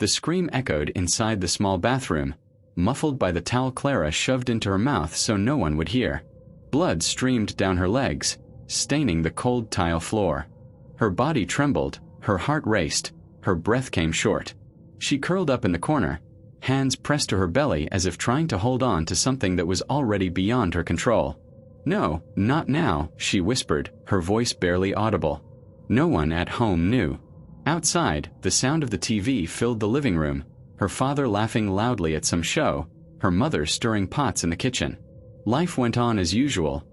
The scream echoed inside the small bathroom, muffled by the towel Clara shoved into her mouth so no one would hear. Blood streamed down her legs, staining the cold tile floor. Her body trembled, her heart raced, her breath came short. She curled up in the corner, hands pressed to her belly as if trying to hold on to something that was already beyond her control. "No, not now," she whispered, her voice barely audible. No one at home knew. Outside, the sound of the TV filled the living room, her father laughing loudly at some show, her mother stirring pots in the kitchen. Life went on as usual,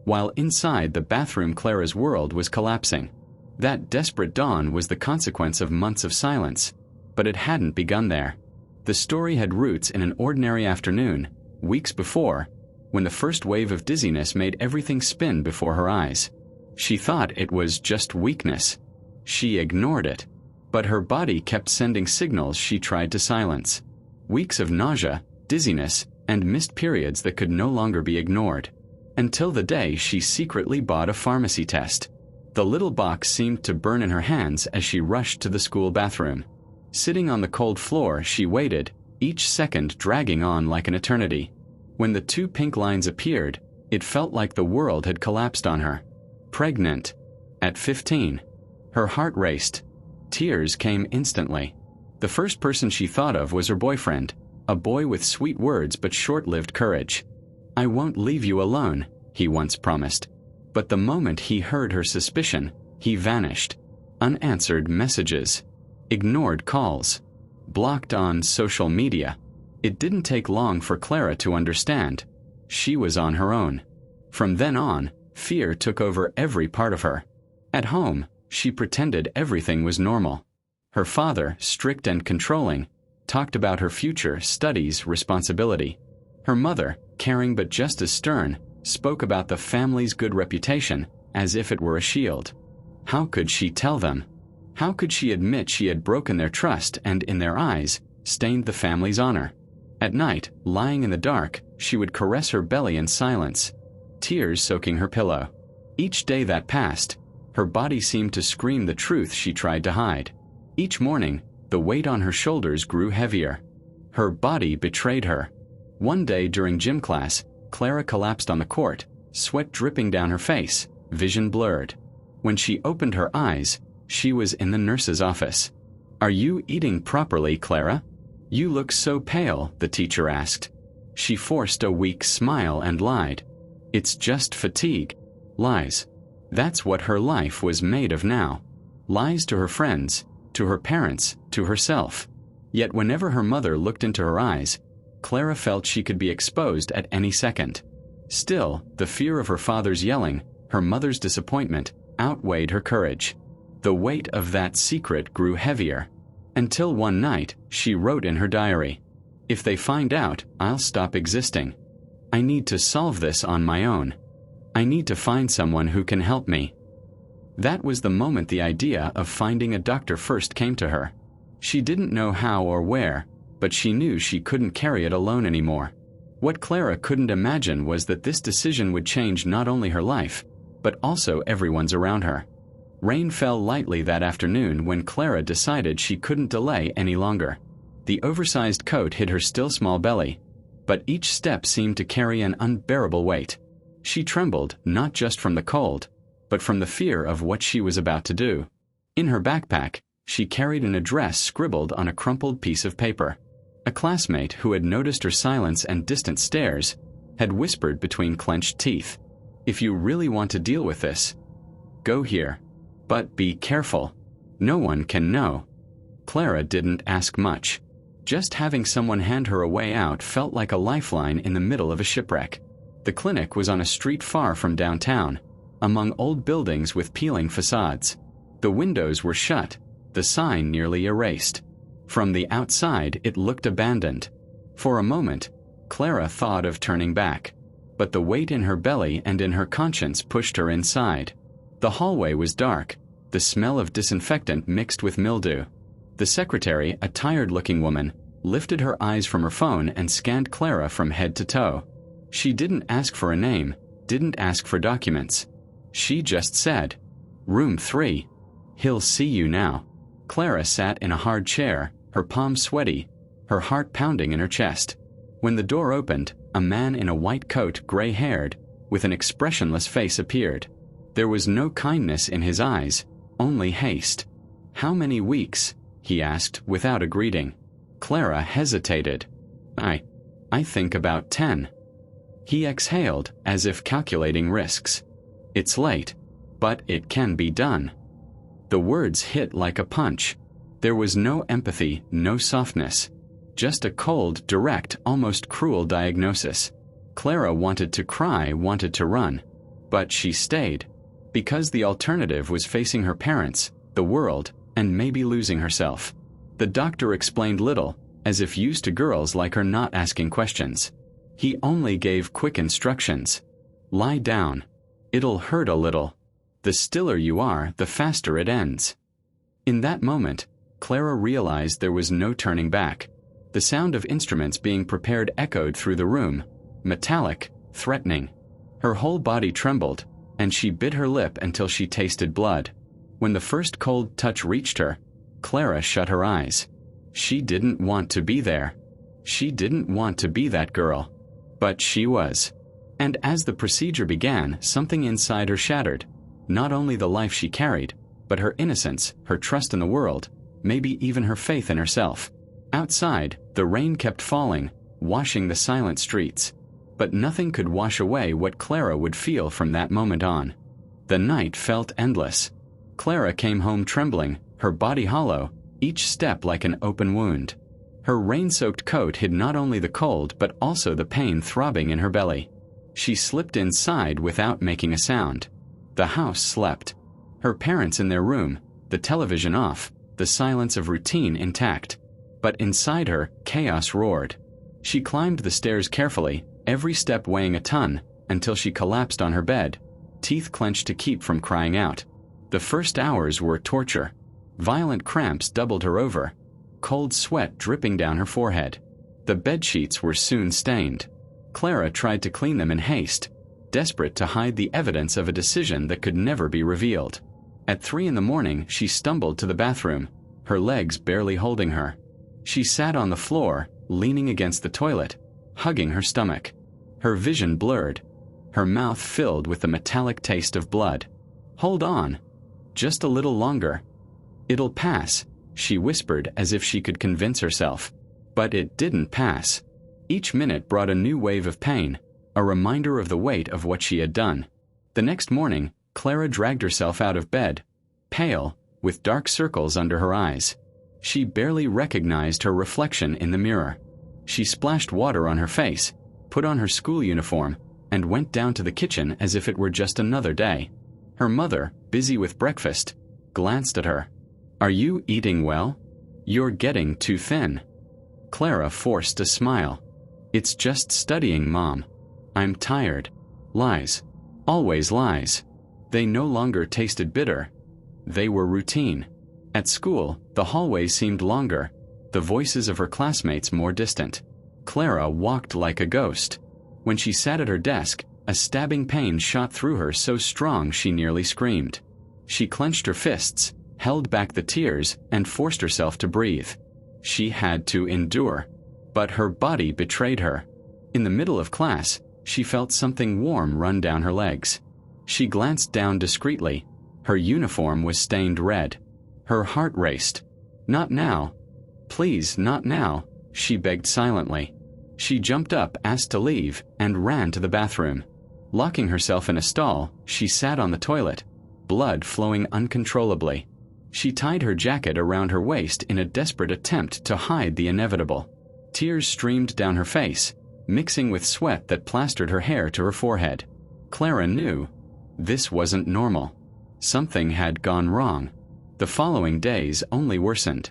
while inside the bathroom Clara's world was collapsing. That desperate dawn was the consequence of months of silence, but it hadn't begun there. The story had roots in an ordinary afternoon, weeks before, when the first wave of dizziness made everything spin before her eyes. She thought it was just weakness. She ignored it, but her body kept sending signals she tried to silence. Weeks of nausea, dizziness, and missed periods that could no longer be ignored. Until the day she secretly bought a pharmacy test. The little box seemed to burn in her hands as she rushed to the school bathroom. Sitting on the cold floor, she waited, each second dragging on like an eternity. When the 2 pink lines appeared, it felt like the world had collapsed on her. Pregnant. At 15. Her heart raced. Tears came instantly. The first person she thought of was her boyfriend, a boy with sweet words but short-lived courage. "I won't leave you alone," he once promised. But the moment he heard her suspicion, he vanished. Unanswered messages. Ignored calls. Blocked on social media. It didn't take long for Clara to understand. She was on her own. From then on, fear took over every part of her. At home, she pretended everything was normal. Her father, strict and controlling, talked about her future, studies, responsibility. Her mother, caring but just as stern, spoke about the family's good reputation as if it were a shield. How could she tell them? How could she admit she had broken their trust and, in their eyes, stained the family's honor? At night, lying in the dark, she would caress her belly in silence, tears soaking her pillow. Each day that passed, her body seemed to scream the truth she tried to hide. Each morning, the weight on her shoulders grew heavier. Her body betrayed her. One day during gym class, Clara collapsed on the court, sweat dripping down her face, vision blurred. When she opened her eyes, she was in the nurse's office. "Are you eating properly, Clara? You look so pale," the teacher asked. She forced a weak smile and lied. "It's just fatigue." Lies. That's what her life was made of now. Lies to her friends, to her parents, to herself. Yet whenever her mother looked into her eyes, Clara felt she could be exposed at any second. Still, the fear of her father's yelling, her mother's disappointment, outweighed her courage. The weight of that secret grew heavier. Until one night, she wrote in her diary, "If they find out, I'll stop existing. I need to solve this on my own. I need to find someone who can help me." That was the moment the idea of finding a doctor first came to her. She didn't know how or where, but she knew she couldn't carry it alone anymore. What Clara couldn't imagine was that this decision would change not only her life, but also everyone's around her. Rain fell lightly that afternoon when Clara decided she couldn't delay any longer. The oversized coat hid her still small belly, but each step seemed to carry an unbearable weight. She trembled not just from the cold, but from the fear of what she was about to do. In her backpack, she carried an address scribbled on a crumpled piece of paper. A classmate who had noticed her silence and distant stares had whispered between clenched teeth, "If you really want to deal with this, go here. But be careful. No one can know." Clara didn't ask much. Just having someone hand her a way out felt like a lifeline in the middle of a shipwreck. The clinic was on a street far from downtown, among old buildings with peeling facades. The windows were shut, the sign nearly erased. From the outside, it looked abandoned. For a moment, Clara thought of turning back, but the weight in her belly and in her conscience pushed her inside. The hallway was dark, the smell of disinfectant mixed with mildew. The secretary, a tired-looking woman, lifted her eyes from her phone and scanned Clara from head to toe. She didn't ask for a name, didn't ask for documents. She just said, "Room 3. He'll see you now." Clara sat in a hard chair, her palms sweaty, her heart pounding in her chest. When the door opened, a man in a white coat, gray-haired, with an expressionless face appeared. There was no kindness in his eyes, only haste. "How many weeks?" he asked without a greeting. Clara hesitated. I think about 10. He exhaled, as if calculating risks. "It's late, but it can be done." The words hit like a punch. There was no empathy, no softness. Just a cold, direct, almost cruel diagnosis. Clara wanted to cry, wanted to run. But she stayed. Because the alternative was facing her parents, the world, and maybe losing herself. The doctor explained little, as if used to girls like her not asking questions. He only gave quick instructions. "Lie down. It'll hurt a little. The stiller you are, the faster it ends." In that moment, Clara realized there was no turning back. The sound of instruments being prepared echoed through the room, metallic, threatening. Her whole body trembled, and she bit her lip until she tasted blood. When the first cold touch reached her, Clara shut her eyes. She didn't want to be there. She didn't want to be that girl. But she was. And as the procedure began, something inside her shattered. Not only the life she carried, but her innocence, her trust in the world, maybe even her faith in herself. Outside, the rain kept falling, washing the silent streets. But nothing could wash away what Clara would feel from that moment on. The night felt endless. Clara came home trembling, her body hollow, each step like an open wound. Her rain-soaked coat hid not only the cold but also the pain throbbing in her belly. She slipped inside without making a sound. The house slept. Her parents in their room, the television off, the silence of routine intact. But inside her, chaos roared. She climbed the stairs carefully, every step weighing a ton, until she collapsed on her bed, teeth clenched to keep from crying out. The first hours were torture. Violent cramps doubled her over, cold sweat dripping down her forehead. The bedsheets were soon stained. Clara tried to clean them in haste, desperate to hide the evidence of a decision that could never be revealed. At 3 a.m, she stumbled to the bathroom, her legs barely holding her. She sat on the floor, leaning against the toilet, hugging her stomach. Her vision blurred, her mouth filled with the metallic taste of blood. "Hold on. Just a little longer. It'll pass," she whispered as if she could convince herself. But it didn't pass. Each minute brought a new wave of pain, a reminder of the weight of what she had done. The next morning, Clara dragged herself out of bed, pale, with dark circles under her eyes. She barely recognized her reflection in the mirror. She splashed water on her face, put on her school uniform, and went down to the kitchen as if it were just another day. Her mother, busy with breakfast, glanced at her. "Are you eating well? You're getting too thin." Clara forced a smile. "It's just studying, Mom. I'm tired." Lies. Always lies. They no longer tasted bitter. They were routine. At school, the hallways seemed longer, the voices of her classmates more distant. Clara walked like a ghost. When she sat at her desk, a stabbing pain shot through her so strong she nearly screamed. She clenched her fists, held back the tears, and forced herself to breathe. She had to endure. But her body betrayed her. In the middle of class, she felt something warm run down her legs. She glanced down discreetly. Her uniform was stained red. Her heart raced. "Not now. Please, not now," she begged silently. She jumped up, asked to leave, and ran to the bathroom. Locking herself in a stall, she sat on the toilet, blood flowing uncontrollably. She tied her jacket around her waist in a desperate attempt to hide the inevitable. Tears streamed down her face, mixing with sweat that plastered her hair to her forehead. Clara knew this wasn't normal. Something had gone wrong. The following days only worsened.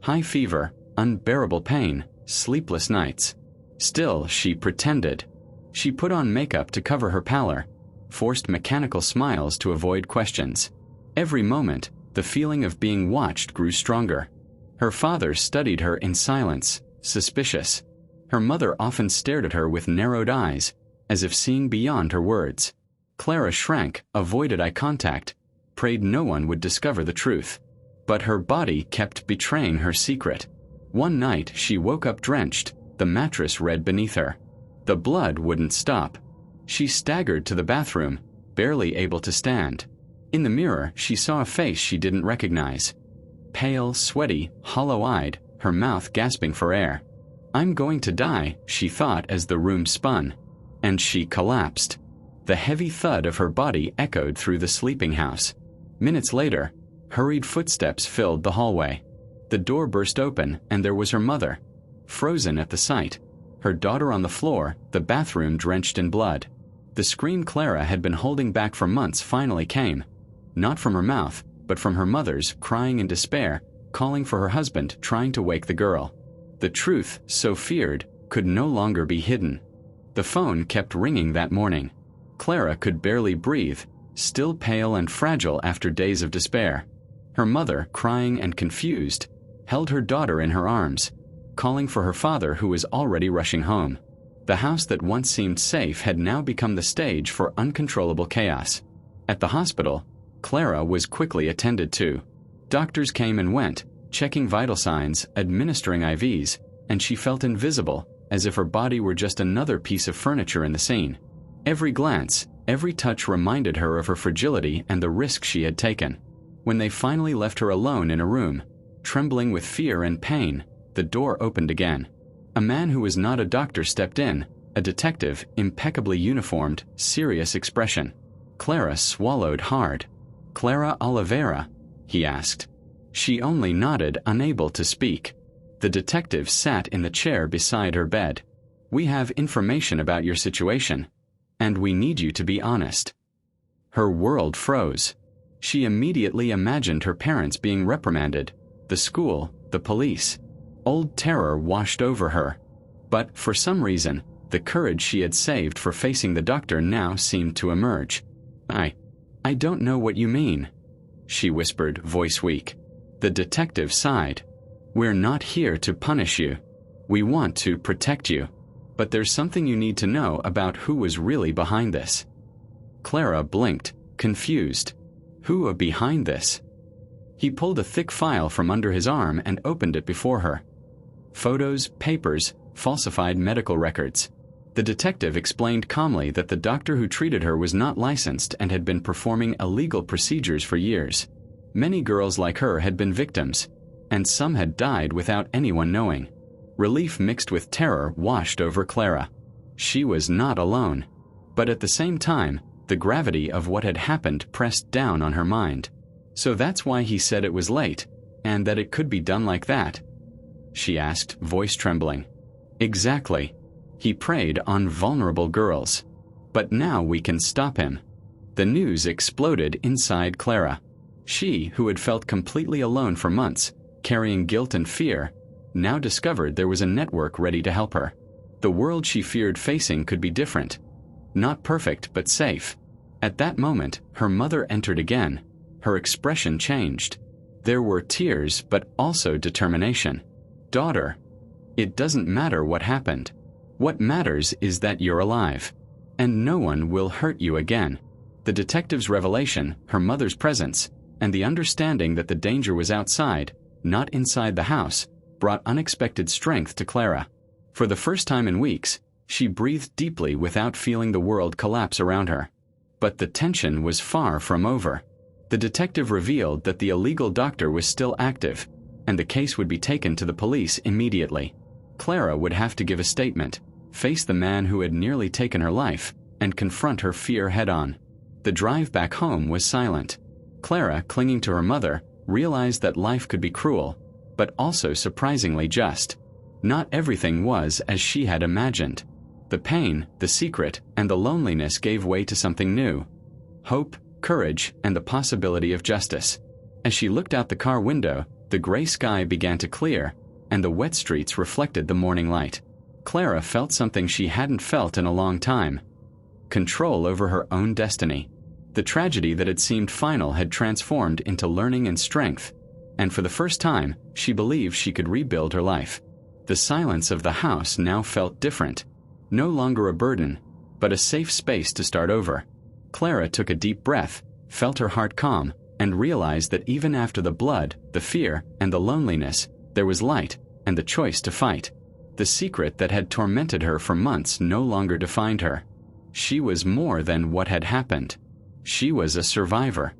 High fever, unbearable pain, sleepless nights. Still, she pretended. She put on makeup to cover her pallor, forced mechanical smiles to avoid questions. Every moment, the feeling of being watched grew stronger. Her father studied her in silence, suspicious. Her mother often stared at her with narrowed eyes, as if seeing beyond her words. Clara shrank, avoided eye contact, prayed no one would discover the truth. But her body kept betraying her secret. One night she woke up drenched, the mattress red beneath her. The blood wouldn't stop. She staggered to the bathroom, barely able to stand. In the mirror, she saw a face she didn't recognize. Pale, sweaty, hollow-eyed, her mouth gasping for air. "I'm going to die," she thought as the room spun. And she collapsed. The heavy thud of her body echoed through the sleeping house. Minutes later, hurried footsteps filled the hallway. The door burst open, and there was her mother, frozen at the sight. Her daughter on the floor, the bathroom drenched in blood. The scream Clara had been holding back for months finally came. Not from her mouth, but from her mother's, crying in despair, calling for her husband, trying to wake the girl. The truth, so feared, could no longer be hidden. The phone kept ringing that morning. Clara could barely breathe, still pale and fragile after days of despair. Her mother, crying and confused, held her daughter in her arms, calling for her father who was already rushing home. The house that once seemed safe had now become the stage for uncontrollable chaos. At the hospital, Clara was quickly attended to. Doctors came and went, checking vital signs, administering IVs, and she felt invisible, as if her body were just another piece of furniture in the scene. Every glance, every touch reminded her of her fragility and the risk she had taken. When they finally left her alone in a room, trembling with fear and pain, the door opened again. A man who was not a doctor stepped in, a detective, impeccably uniformed, serious expression. Clara swallowed hard. "Clara Oliveira?" he asked. She only nodded, unable to speak. The detective sat in the chair beside her bed. "We have information about your situation, and we need you to be honest." Her world froze. She immediately imagined her parents being reprimanded, the school, the police. Old terror washed over her. But, for some reason, the courage she had saved for facing the doctor now seemed to emerge. I don't know what you mean," she whispered, voice weak. The detective sighed. "We're not here to punish you. We want to protect you. But there's something you need to know about who was really behind this." Clara blinked, confused. Who behind this? He pulled a thick file from under his arm and opened it before her. Photos, papers, falsified medical records. The detective explained calmly that the doctor who treated her was not licensed and had been performing illegal procedures for years. Many girls like her had been victims, and some had died without anyone knowing. Relief mixed with terror washed over Clara. She was not alone. But at the same time, the gravity of what had happened pressed down on her mind. "So that's why he said it was late, and that it could be done like that?" she asked, voice trembling. "Exactly. He preyed on vulnerable girls. But now we can stop him." The news exploded inside Clara. She, who had felt completely alone for months, carrying guilt and fear, now discovered there was a network ready to help her. The world she feared facing could be different. Not perfect, but safe. At that moment, her mother entered again. Her expression changed. There were tears, but also determination. "Daughter, it doesn't matter what happened. What matters is that you're alive. And no one will hurt you again." The detective's revelation, her mother's presence, and the understanding that the danger was outside, not inside the house, brought unexpected strength to Clara. For the first time in weeks, she breathed deeply without feeling the world collapse around her. But the tension was far from over. The detective revealed that the illegal doctor was still active, and the case would be taken to the police immediately. Clara would have to give a statement, face the man who had nearly taken her life, and confront her fear head-on. The drive back home was silent. Clara, clinging to her mother, realized that life could be cruel, but also surprisingly just. Not everything was as she had imagined. The pain, the secret, and the loneliness gave way to something new. Hope, courage, and the possibility of justice. As she looked out the car window, the gray sky began to clear, and the wet streets reflected the morning light. Clara felt something she hadn't felt in a long time. Control over her own destiny. The tragedy that had seemed final had transformed into learning and strength, and for the first time, she believed she could rebuild her life. The silence of the house now felt different. No longer a burden, but a safe space to start over. Clara took a deep breath, felt her heart calm, and realized that even after the blood, the fear, and the loneliness, there was light, and the choice to fight. The secret that had tormented her for months no longer defined her. She was more than what had happened. She was a survivor,